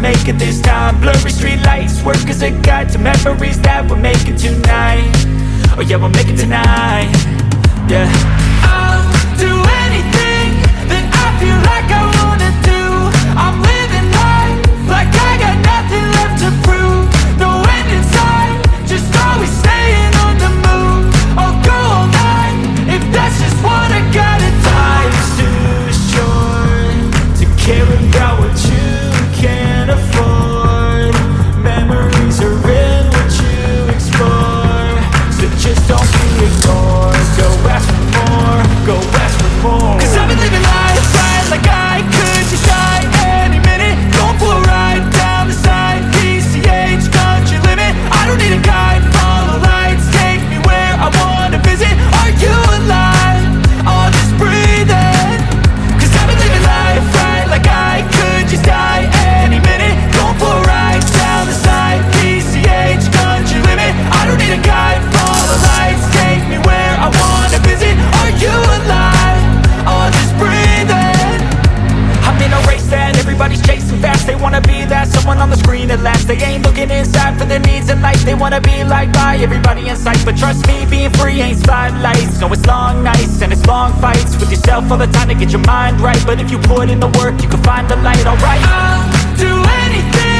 make it this time. Blurry street lights work as a guide to memories that we're making tonight. Oh yeah, we'll make it tonight. Yeah, I'll do anything that I feel like I wanna do. I'm living life like I got nothing left to prove. No end in sight, just always staying on the move. I'll go all night if that's just what I gotta do. Life's too short to care about what you can't afford. Memories are in what you explore, so just don't be ignored. Go ask for more, go ask for more. Cause I've been living life right like I could just die any minute. Going for a ride down the side, PCH, country limit. I don't need a guide, follow lights, take me where I wanna visit. Are you alive? Or just breathing? Cause I've been living life right like I could just die any minute. Going for a ride down the side, PCH, country limit. I don't need a guide, follow lights, take me where I wanna visit. Are you alive? Or just breathing? I'm in a race that everybody's chasing fast. They wanna be that someone on the screen at last. They ain't looking inside for their needs in life. They wanna be liked by everybody in sight. But trust me, being free ain't spotlights. No, it's long nights and it's long fights with yourself all the time to get your mind right. But if you put in the work, you can find the light, alright? I'll do anything